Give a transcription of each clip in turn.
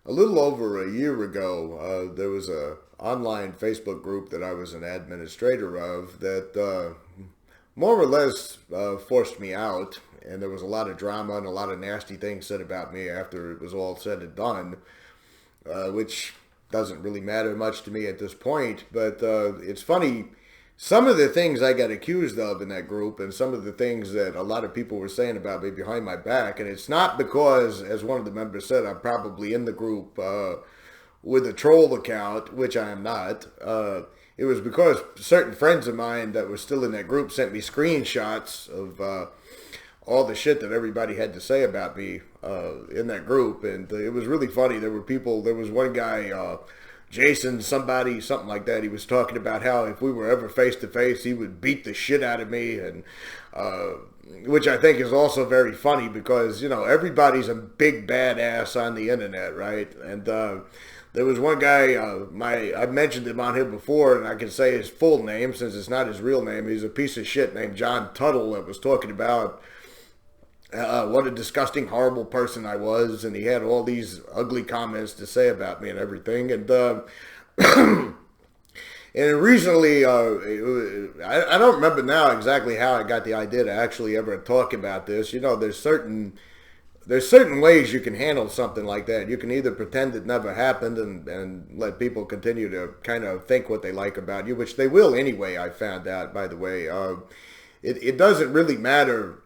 A little over a year ago, there was a online Facebook group that I was an administrator of that more or less forced me out, and there was a lot of drama and a lot of nasty things said about me after it was all said and done, which doesn't really matter much to me at this point. But it's funny, some of the things I got accused of in that group, and some of the things that a lot of people were saying about me behind my back, and it's not because, as one of the members said, I'm probably in the group with a troll account, which I am not. It was because certain friends of mine that were still in that group sent me screenshots of all the shit that everybody had to say about me in that group, and it was really funny. There were people. There was one guy, Jason, something like that. He was talking about how if we were ever face to face, he would beat the shit out of me, and which I think is also very funny because everybody's a big badass on the internet, right? And there was one guy, I mentioned him on here before, and I can say his full name since it's not his real name. He's a piece of shit named John Tuttle that was talking about what a disgusting, horrible person I was, and he had all these ugly comments to say about me and everything. And and recently, I don't remember now exactly how I got the idea to actually ever talk about this. There's certain ways you can handle something like that. You can either pretend it never happened and let people continue to kind of think what they like about you, which they will anyway, I found out, by the way. It doesn't really matter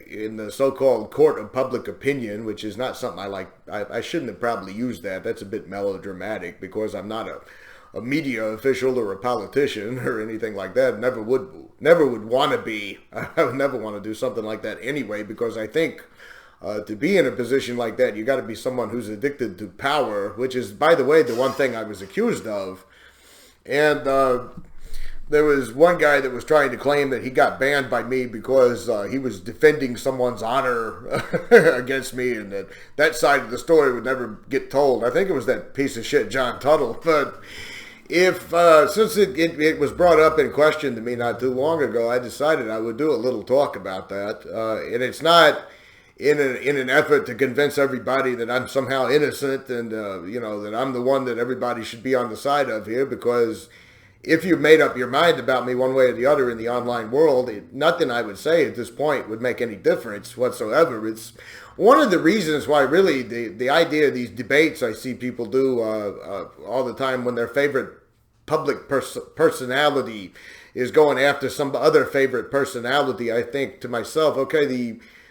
in the so-called court of public opinion, which is not something I like. I shouldn't have probably used that. That's a bit melodramatic because I'm not a media official or a politician or anything like that. Never would want to be. I would never want to do something like that anyway, because I think to be in a position like that, you got to be someone who's addicted to power, which is, by the way, the one thing I was accused of. And there was one guy that was trying to claim that he got banned by me because he was defending someone's honor against me, and that side of the story would never get told. I think it was that piece of shit John Tuttle. But since it was brought up in question to me not too long ago, I decided I would do a little talk about that. And it's not in an effort to convince everybody that I'm somehow innocent and that I'm the one that everybody should be on the side of here, because if you made up your mind about me one way or the other in the online world, nothing I would say at this point would make any difference whatsoever. It's one of the reasons why really the idea of these debates I see people do all the time when their favorite public personality is going after some other favorite personality. I think to myself, okay,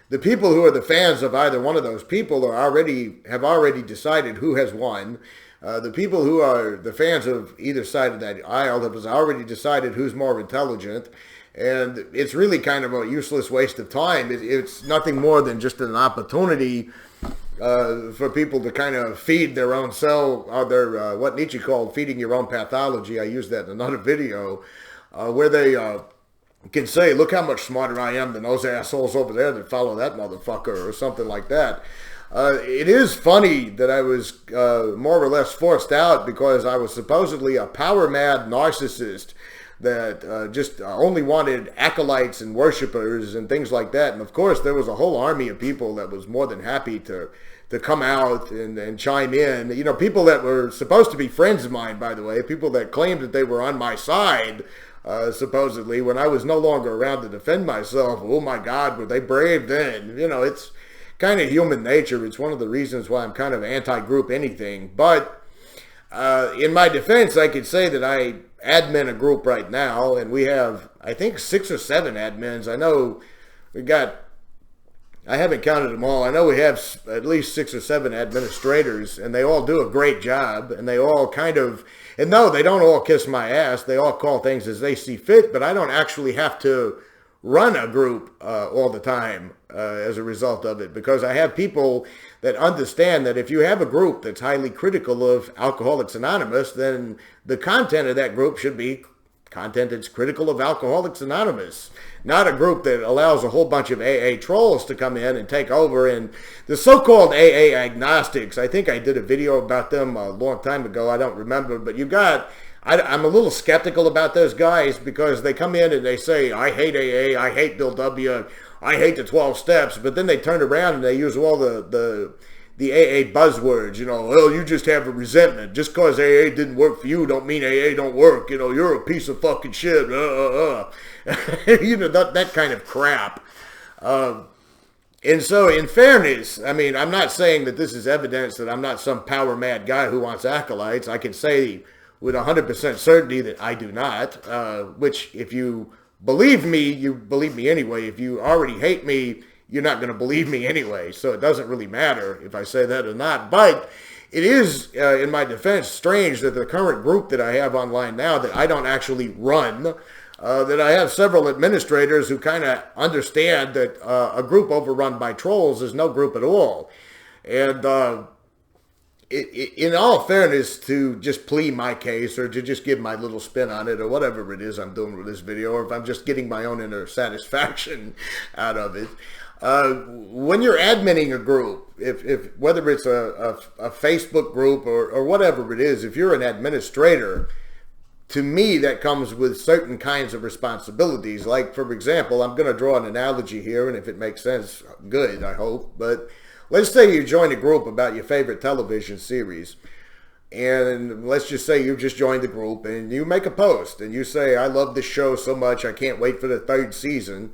the people who are the fans of either one of those people have already decided who has won. The people who are the fans of either side of that aisle have already decided who's more intelligent, and it's really kind of a useless waste of time. It's nothing more than just an opportunity for people to kind of feed their own what Nietzsche called feeding your own pathology. I used that in another video, where they can say, look how much smarter I am than those assholes over there that follow that motherfucker, or something like that. It is funny that I was more or less forced out because I was supposedly a power-mad narcissist that just only wanted acolytes and worshipers and things like that. And of course, there was a whole army of people that was more than happy to come out and chime in. People that were supposed to be friends of mine, by the way, people that claimed that they were on my side, supposedly, when I was no longer around to defend myself. Oh my God, were they brave then? It's kind of human nature. It's one of the reasons why I'm kind of anti-group anything. But in my defense, I could say that I admin a group right now, and we have, I think, 6 or 7 admins. I know I haven't counted them all. I know we have at least 6 or 7 administrators, and they all do a great job, and they all and no, they don't all kiss my ass. They all call things as they see fit, but I don't actually have to run a group all the time as a result of it, because I have people that understand that if you have a group that's highly critical of Alcoholics Anonymous, then the content of that group should be content that's critical of Alcoholics Anonymous, not a group that allows a whole bunch of AA trolls to come in and take over. And the so-called AA agnostics, I think I did a video about them a long time ago. I don't remember, but I'm a little skeptical about those guys because they come in and they say, I hate AA, I hate Bill W., I hate the 12 steps, but then they turn around and they use all the the AA buzzwords, you know, well, you just have a resentment. Just because AA didn't work for you don't mean AA don't work. You know, you're a piece of fucking shit. You know, that kind of crap. And so, in fairness, I mean, I'm not saying that this is evidence that I'm not some power-mad guy who wants acolytes. I can say with 100% certainty that I do not, which if you believe me, you believe me anyway. If you already hate me, you're not going to believe me anyway. So it doesn't really matter if I say that or not. But it is, in my defense, strange that the current group that I have online now that I don't actually run, that I have several administrators who kind of understand that a group overrun by trolls is no group at all. And in all fairness, to just plead my case or to just give my little spin on it or whatever it is I'm doing with this video, or if I'm just getting my own inner satisfaction out of it, when you're adminning a group, if whether it's a Facebook group or whatever it is, if you're an administrator, to me that comes with certain kinds of responsibilities. Like, for example, I'm going to draw an analogy here, and if it makes sense, good, I hope. But let's say you join a group about your favorite television series, and let's just say you've just joined the group and you make a post and you say, I love this show so much, I can't wait for the 3rd season.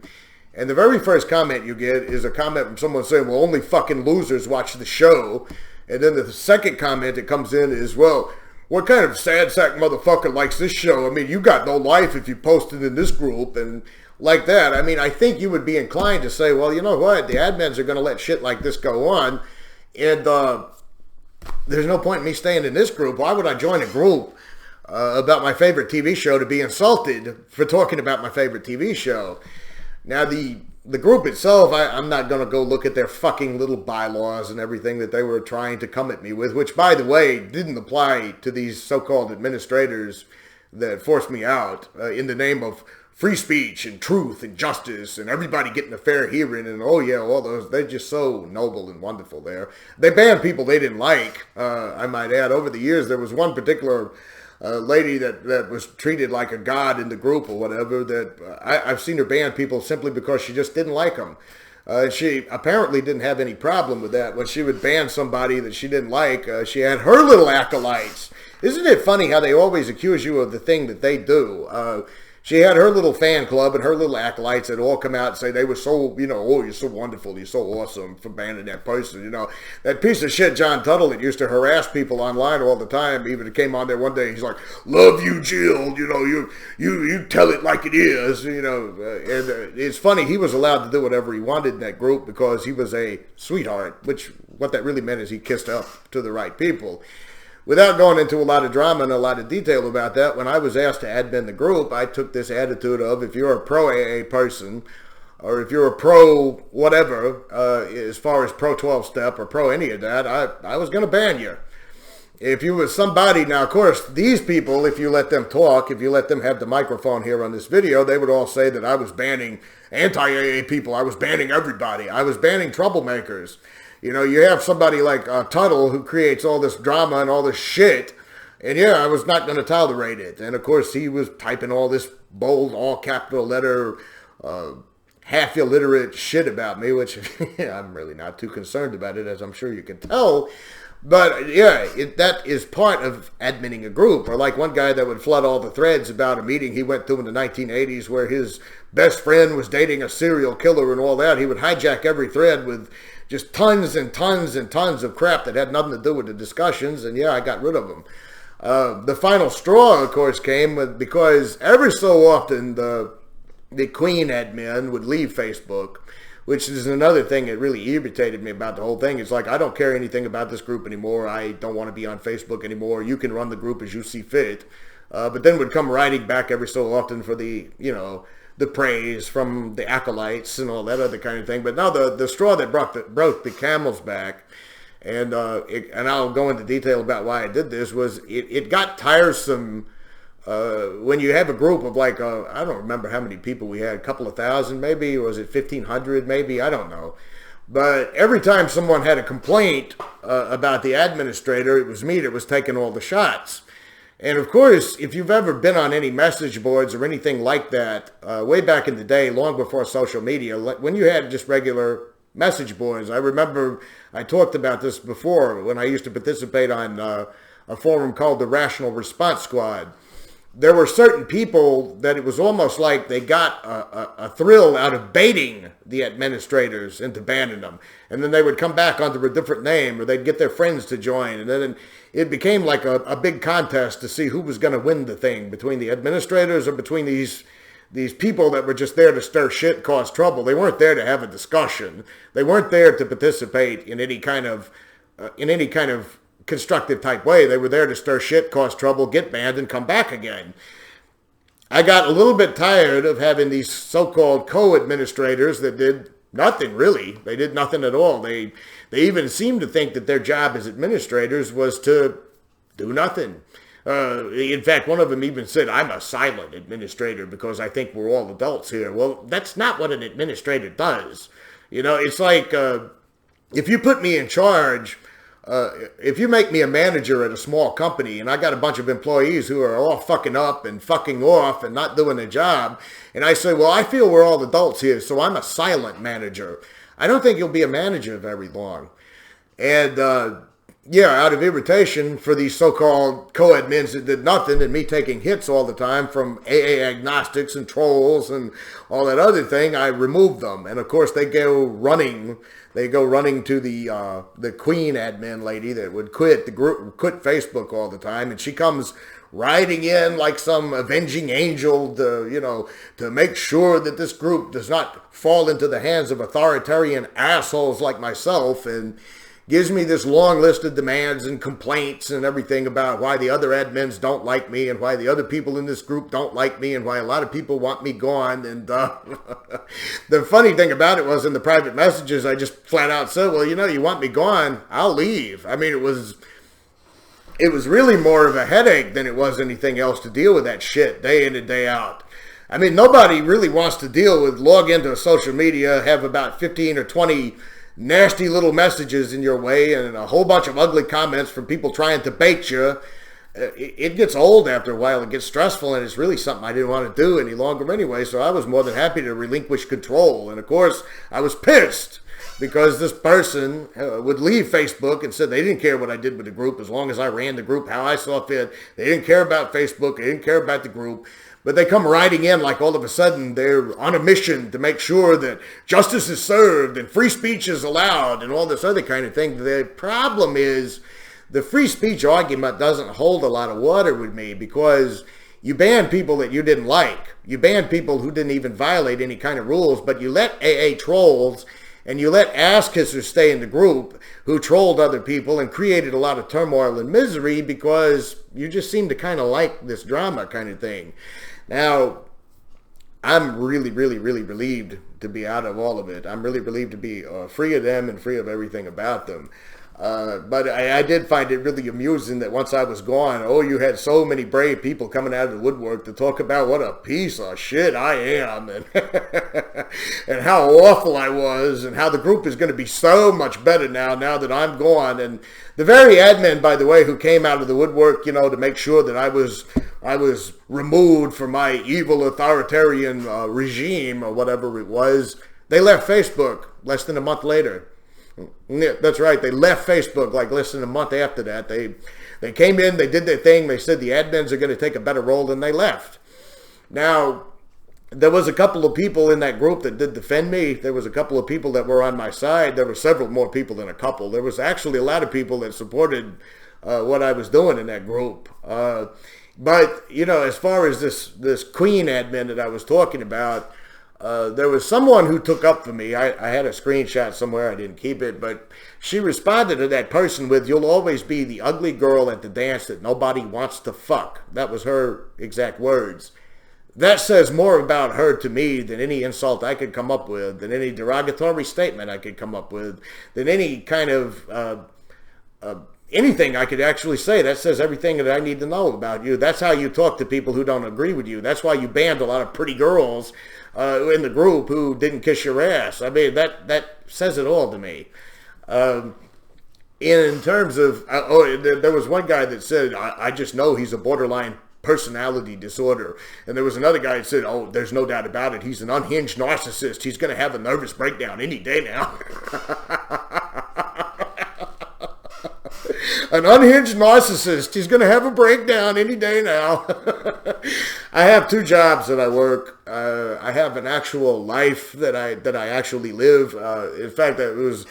And the very first comment you get is a comment from someone saying, well, only fucking losers watch the show. And then the second comment that comes in is, well, what kind of sad sack motherfucker likes this show? I mean, you got no life if you posted in this group and like that. I mean, I think you would be inclined to say, well, you know what? The admins are going to let shit like this go on. And there's no point in me staying in this group. Why would I join a group about my favorite TV show to be insulted for talking about my favorite TV show? Now, the group itself, I'm not going to go look at their fucking little bylaws and everything that they were trying to come at me with, which, by the way, didn't apply to these so-called administrators that forced me out in the name of free speech and truth and justice and everybody getting a fair hearing and, oh yeah, all those, they're just so noble and wonderful there. They banned people they didn't like, I might add. Over the years, there was one particular lady that was treated like a god in the group or whatever, that I've seen her ban people simply because she just didn't like them. She apparently didn't have any problem with that. When she would ban somebody that she didn't like, she had her little acolytes. Isn't it funny how they always accuse you of the thing that they do? She had her little fan club and her little acolytes that all come out and say they were so, you know, oh, you're so wonderful, you're so awesome for banning that person. You know, that piece of shit John Tuttle that used to harass people online all the time, even came on there one day, he's like, love you, Jill, you know, you tell it like it is, you know. And it's funny, he was allowed to do whatever he wanted in that group because he was a sweetheart, which what that really meant is he kissed up to the right people. Without going into a lot of drama and a lot of detail about that, when I was asked to admin the group, I took this attitude of, if you're a pro-AA person, or if you're a pro-whatever, as far as pro-12-step or pro-any of that, I was going to ban you. If you were somebody, now of course, these people, if you let them talk, if you let them have the microphone here on this video, they would all say that I was banning anti-AA people, I was banning everybody, I was banning troublemakers. You know, you have somebody like Tuttle who creates all this drama and all this shit. And yeah, I was not going to tolerate it. And of course, he was typing all this bold, all capital letter, half illiterate shit about me, which I'm really not too concerned about it, as I'm sure you can tell. But yeah, that is part of adminning a group. Or like one guy that would flood all the threads about a meeting he went to in the 1980s where his best friend was dating a serial killer and all that. He would hijack every thread with just tons and tons and tons of crap that had nothing to do with the discussions, and yeah, I got rid of them. The final straw, of course, came because every so often the Queen admin would leave Facebook, which is another thing that really irritated me about the whole thing. It's like, I don't care anything about this group anymore. I don't want to be on Facebook anymore. You can run the group as you see fit. But then would come writing back every so often for the, you know, the praise from the acolytes and all that other kind of thing. But now the straw that broke the camel's back, and I'll go into detail about why I did this, was it got tiresome when you have a group of like, I don't remember how many people we had, a couple of thousand maybe, or was it 1,500 maybe, I don't know. But every time someone had a complaint about the administrator, it was me that was taking all the shots. And of course, if you've ever been on any message boards or anything like that, way back in the day, long before social media, when you had just regular message boards. I remember I talked about this before when I used to participate on a forum called the Rational Response Squad. There were certain people that it was almost like they got a thrill out of baiting the administrators into banning them. And then they would come back under a different name, or they'd get their friends to join. And then it became like a big contest to see who was going to win the thing, between the administrators or between these people that were just there to stir shit, cause trouble. They weren't there to have a discussion. They weren't there to participate in any kind of constructive type way. They were there to stir shit, cause trouble, get banned, and come back again. I got a little bit tired of having these so-called co-administrators that did nothing really. They did nothing at all. They even seemed to think that their job as administrators was to do nothing. In fact, one of them even said, "I'm a silent administrator because I think we're all adults here." Well, that's not what an administrator does. It's like if you put me in charge, if you make me a manager at a small company and I got a bunch of employees who are all fucking up and fucking off and not doing their job, and I say, well, I feel we're all adults here, so I'm a silent manager, I don't think you'll be a manager very long. And out of irritation for these so-called co-admins that did nothing and me taking hits all the time from AA agnostics and trolls and all that other thing, I removed them. And of course they go running to the queen admin lady that would quit Facebook all the time, and she comes riding in like some avenging angel to make sure that this group does not fall into the hands of authoritarian assholes like myself, and gives me this long list of demands and complaints and everything about why the other admins don't like me and why the other people in this group don't like me and why a lot of people want me gone. And the funny thing about it was, in the private messages, I just flat out said, well, you want me gone, I'll leave. I mean, it was really more of a headache than it was anything else to deal with that shit day in and day out. I mean, nobody really wants to deal with log into social media, have about 15 or 20 nasty little messages in your way and a whole bunch of ugly comments from people trying to bait you. It gets old after a while. It gets stressful, and it's really something I didn't want to do any longer anyway, so I was more than happy to relinquish control. And of course, I was pissed because this person would leave Facebook and said they didn't care what I did with the group as long as I ran the group how I saw fit. They didn't care about Facebook. They didn't care about the group. But they come riding in like all of a sudden they're on a mission to make sure that justice is served and free speech is allowed and all this other kind of thing. The problem is the free speech argument doesn't hold a lot of water with me, because you ban people that you didn't like. You ban people who didn't even violate any kind of rules, but you let AA trolls and you let ass-kissers stay in the group who trolled other people and created a lot of turmoil and misery because you just seem to kind of like this drama kind of thing. Now, I'm really, really, really relieved to be out of all of it. I'm really relieved to be free of them and free of everything about them. But I did find it really amusing that once I was gone, you had so many brave people coming out of the woodwork to talk about what a piece of shit I am and, and how awful I was and how the group is going to be so much better now that I'm gone. And the very admin, by the way, who came out of the woodwork, to make sure that I was removed from my evil authoritarian regime or whatever it was, they left Facebook less than a month later. Yeah, that's right. They left Facebook like less than a month after that. They came in, they did their thing. They said the admins are going to take a better role, and they left. Now, there was a couple of people in that group that did defend me. There was a couple of people that were on my side. There were several more people than a couple. There was actually a lot of people that supported what I was doing in that group. But, as far as this queen admin that I was talking about, there was someone who took up for me. I had a screenshot somewhere. I didn't keep it, but she responded to that person with, "You'll always be the ugly girl at the dance that nobody wants to fuck." That was her exact words. That says more about her to me than any insult I could come up with, than any derogatory statement I could come up with, than any kind of anything I could actually say. That says everything that I need to know about you. That's how you talk to people who don't agree with you. That's why you banned a lot of pretty girls in the group who didn't kiss your ass. I mean, that says it all to me. In terms of, there was one guy that said, I just know he's a borderline personality disorder. And there was another guy that said, oh, there's no doubt about it. He's an unhinged narcissist. He's going to have a nervous breakdown any day now. An unhinged narcissist. He's going to have a breakdown any day now. I have 2 jobs that I work. I have an actual life that I actually live. In fact, it was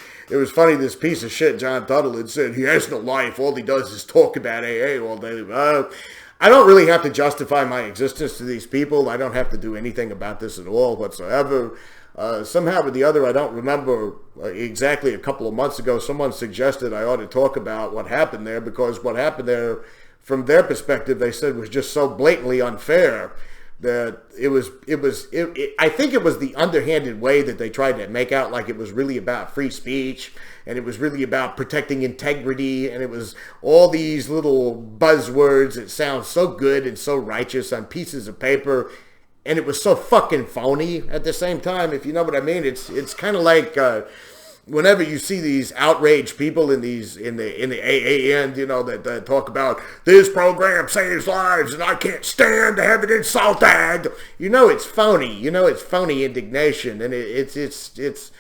funny. This piece of shit, John Tuttle, had said he has no life. All he does is talk about AA all day. I don't really have to justify my existence to these people. I don't have to do anything about this at all whatsoever. Somehow or the other, I don't remember exactly a couple of months ago, someone suggested I ought to talk about what happened there, because what happened there, from their perspective, they said was just so blatantly unfair that I think it was the underhanded way that they tried to make out like it was really about free speech, and it was really about protecting integrity, and it was all these little buzzwords that sound so good and so righteous on pieces of paper. And it was so fucking phony at the same time, if you know what I mean. It's kind of like whenever you see these outraged people in the AA end, you know, that talk about this program saves lives and I can't stand to have it insulted. You know it's phony. You know it's phony indignation, and it's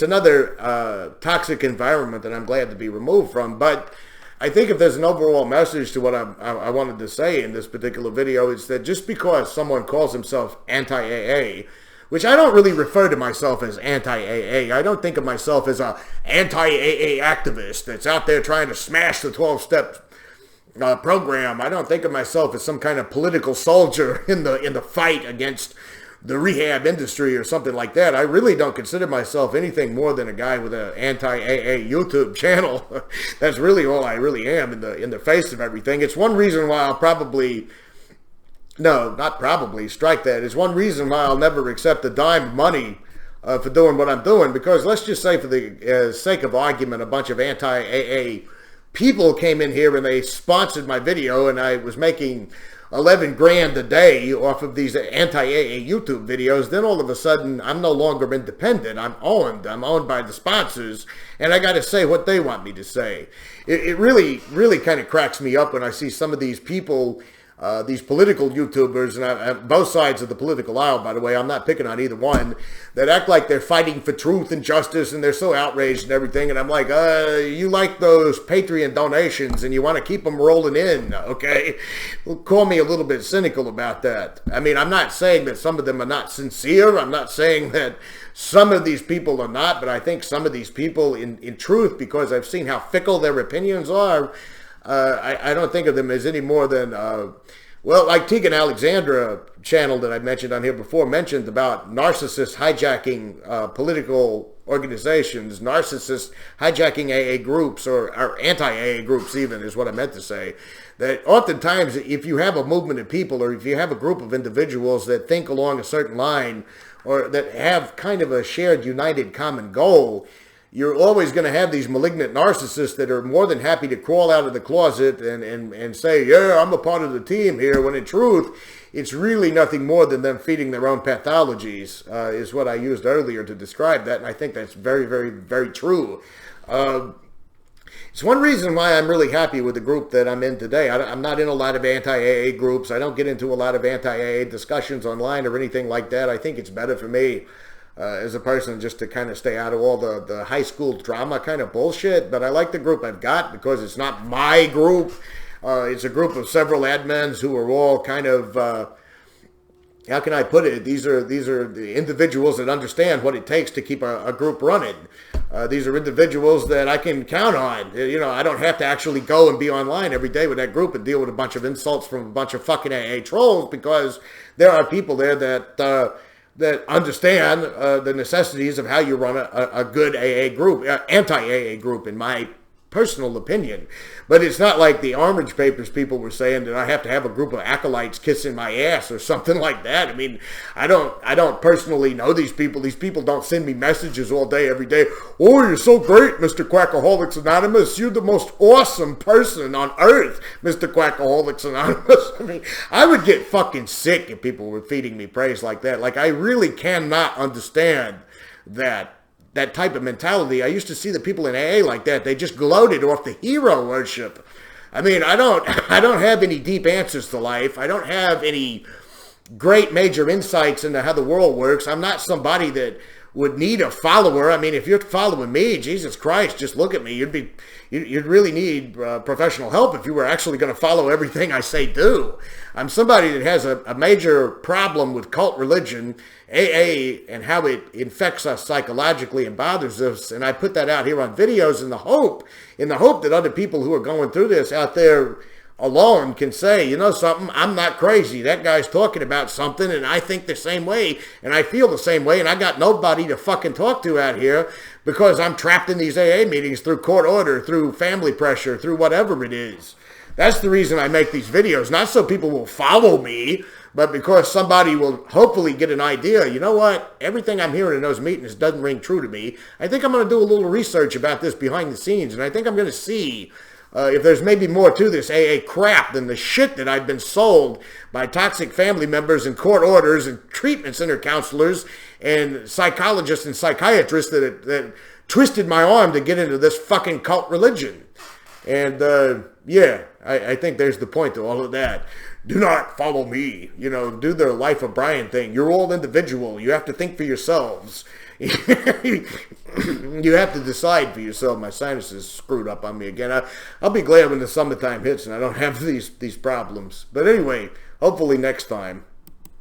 another toxic environment that I'm glad to be removed from. But I think if there's an overall message to what I wanted to say in this particular video, it's that just because someone calls himself anti-AA, which I don't really refer to myself as anti-AA. I don't think of myself as a anti-AA activist that's out there trying to smash the 12-step program. I don't think of myself as some kind of political soldier in the fight against the rehab industry or something like that. I really don't consider myself anything more than a guy with an anti-AA YouTube channel. That's really all I really am in the face of everything. It's one reason why I'll probably, no, not probably, strike that. It's one reason why I'll never accept a dime of money for doing what I'm doing, because let's just say for the sake of argument, a bunch of anti-AA people came in here and they sponsored my video, and I was making 11 grand a day off of these anti-AA YouTube videos. Then all of a sudden, I'm no longer independent. I'm owned by the sponsors, and I got to say what they want me to say. It really, really kind of cracks me up when I see some of these people, these political YouTubers, and both sides of the political aisle, by the way, I'm not picking on either one, that act like they're fighting for truth and justice, and they're so outraged and everything, and I'm like, you like those Patreon donations, and you want to keep them rolling in, okay? Well, call me a little bit cynical about that. I mean, I'm not saying that some of them are not sincere, I'm not saying that some of these people are not, but I think some of these people, in truth, because I've seen how fickle their opinions are, I don't think of them as any more than, well, like Tegan Alexandra channel that I mentioned on here before mentioned about narcissists hijacking political organizations, narcissists hijacking AA groups, or anti-AA groups even, is what I meant to say. That oftentimes if you have a movement of people, or if you have a group of individuals that think along a certain line, or that have kind of a shared united common goal, you're always going to have these malignant narcissists that are more than happy to crawl out of the closet and say, yeah, I'm a part of the team here, when in truth, it's really nothing more than them feeding their own pathologies, is what I used earlier to describe that, and I think that's very, very, very true. It's one reason why I'm really happy with the group that I'm in today. I'm not in a lot of anti-AA groups. I don't get into a lot of anti-AA discussions online or anything like that. I think it's better for me as a person just to kind of stay out of all the high school drama kind of bullshit. But I like the group I've got because it's not my group. It's a group of several admins who are all kind of, how can I put it? These are the individuals that understand what it takes to keep a group running. These are individuals that I can count on. You know, I don't have to actually go and be online every day with that group and deal with a bunch of insults from a bunch of fucking AA trolls, because there are people there that understand the necessities of how you run a good AA group, anti-AA group, in my personal opinion. But it's not like the Orange Papers people were saying that I have to have a group of acolytes kissing my ass or something like that. I mean, I don't personally know these people. These people don't send me messages all day, every day. Oh, you're so great, Mr. Quackaholics Anonymous. You're the most awesome person on earth, Mr. Quackaholics Anonymous. I mean, I would get fucking sick if people were feeding me praise like that. Like, I really cannot understand that type of mentality. I used to see the people in AA like that. They just gloated off the hero worship. I mean, I don't have any deep answers to life. I don't have any great major insights into how the world works. I'm not somebody that would need a follower. I mean, if you're following me, Jesus Christ, just look at me. You'd really need professional help if you were actually going to follow everything I say do. I'm somebody that has a major problem with cult religion, AA, and how it infects us psychologically and bothers us. And I put that out here on videos in the hope that other people who are going through this out there alone can say, you know something, I'm not crazy. That guy's talking about something, and I think the same way, and I feel the same way, and I got nobody to fucking talk to out here because I'm trapped in these AA meetings through court order, through family pressure, through whatever it is. That's the reason I make these videos, not so people will follow me, but because somebody will hopefully get an idea. You know what? Everything I'm hearing in those meetings doesn't ring true to me. I think I'm going to do a little research about this behind the scenes, and I think I'm going to see if there's maybe more to this AA crap than the shit that I've been sold by toxic family members and court orders and treatment center counselors and psychologists and psychiatrists that twisted my arm to get into this fucking cult religion. And yeah, I think there's the point to all of that. Do not follow me. You know, do the Life of Brian thing. You're all individual. You have to think for yourselves. You have to decide for yourself. My sinuses screwed up on me again. I'll be glad when the summertime hits and I don't have these problems. But anyway, hopefully next time.